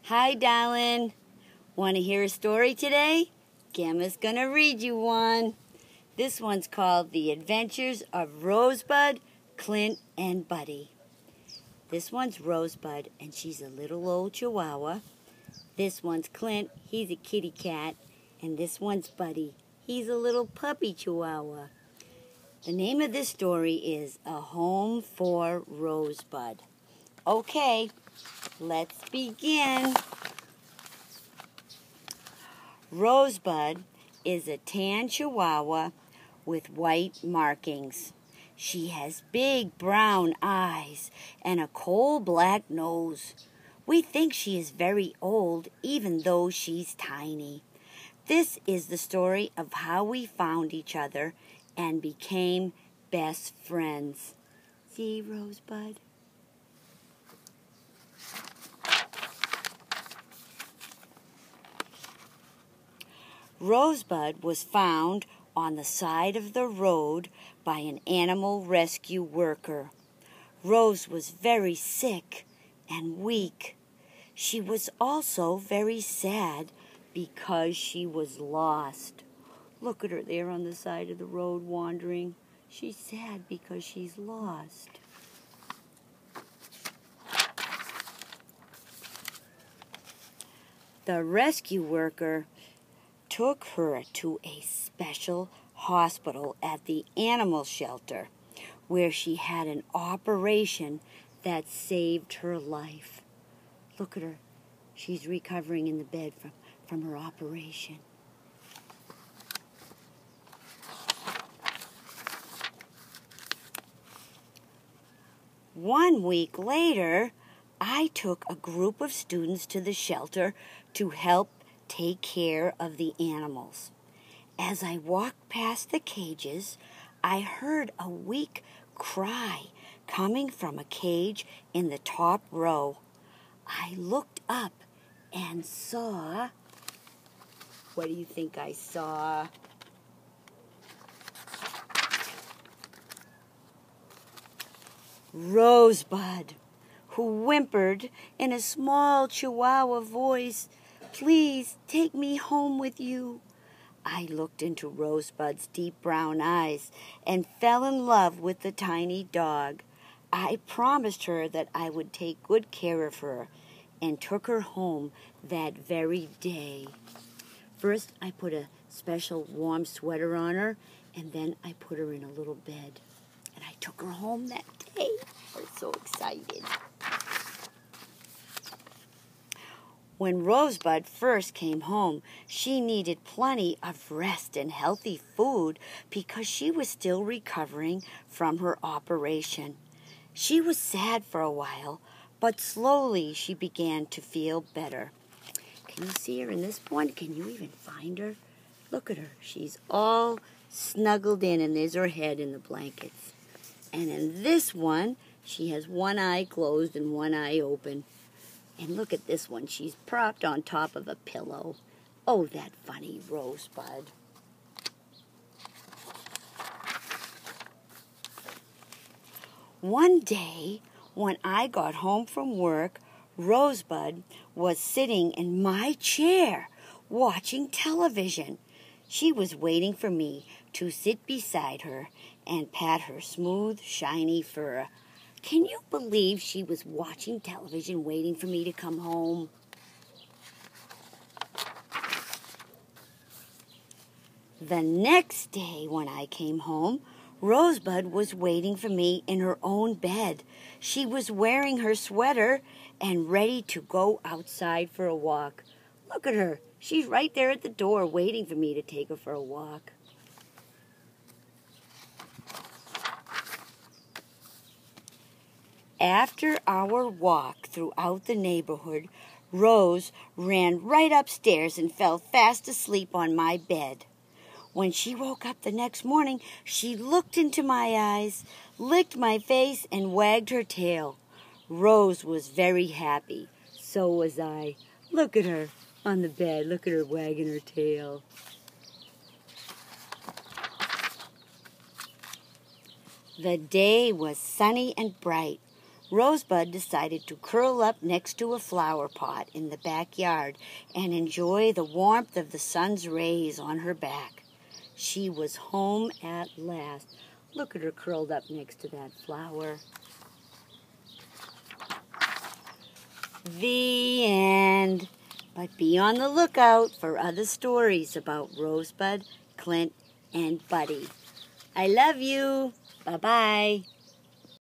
Hi, darling. Want to hear a story today? Gamma's gonna read you one. This one's called The Adventures of Rosebud, Clint, and Buddy. This one's Rosebud, and she's a little old chihuahua. This one's Clint, he's a kitty cat. And this one's Buddy, he's a little puppy chihuahua. The name of this story is A Home for Rosebud. Okay, let's begin. Rosebud is a tan chihuahua with white markings. She has big brown eyes and a coal black nose. We think she is very old, even though she's tiny. This is the story of how we found each other and became best friends. See, Rosebud? Rosebud was found on the side of the road by an animal rescue worker. Rose was very sick and weak. She was also very sad because she was lost. Look at her there on the side of the road wandering. She's sad because she's lost. The rescue worker took her to a special hospital at the animal shelter where she had an operation that saved her life. Look at her. She's recovering in the bed from her operation. One week later, I took a group of students to the shelter to help take care of the animals. As I walked past the cages, I heard a weak cry coming from a cage in the top row. I looked up and saw... What do you think I saw? Rosebud, who whimpered in a small chihuahua voice, "Please take me home with you." I looked into Rosebud's deep brown eyes and fell in love with the tiny dog. I promised her that I would take good care of her and took her home that very day. First, I put a special warm sweater on her, and then I put her in a little bed. And I took her home that day. I was so excited. When Rosebud first came home, she needed plenty of rest and healthy food because she was still recovering from her operation. She was sad for a while, but slowly she began to feel better. Can you see her in this one? Can you even find her? Look at her. She's all snuggled in, and there's her head in the blankets. And in this one, she has one eye closed and one eye open. And look at this one. She's propped on top of a pillow. Oh, that funny Rosebud. One day, when I got home from work, Rosebud was sitting in my chair watching television. She was waiting for me to sit beside her and pat her smooth, shiny fur. Can you believe she was watching television waiting for me to come home? The next day when I came home, Rosebud was waiting for me in her own bed. She was wearing her sweater and ready to go outside for a walk. Look at her. She's right there at the door waiting for me to take her for a walk. After our walk throughout the neighborhood, Rose ran right upstairs and fell fast asleep on my bed. When she woke up the next morning, she looked into my eyes, licked my face, and wagged her tail. Rose was very happy. So was I. Look at her on the bed. Look at her wagging her tail. The day was sunny and bright. Rosebud decided to curl up next to a flower pot in the backyard and enjoy the warmth of the sun's rays on her back. She was home at last. Look at her curled up next to that flower. The end. But be on the lookout for other stories about Rosebud, Clint, and Buddy. I love you. Bye-bye.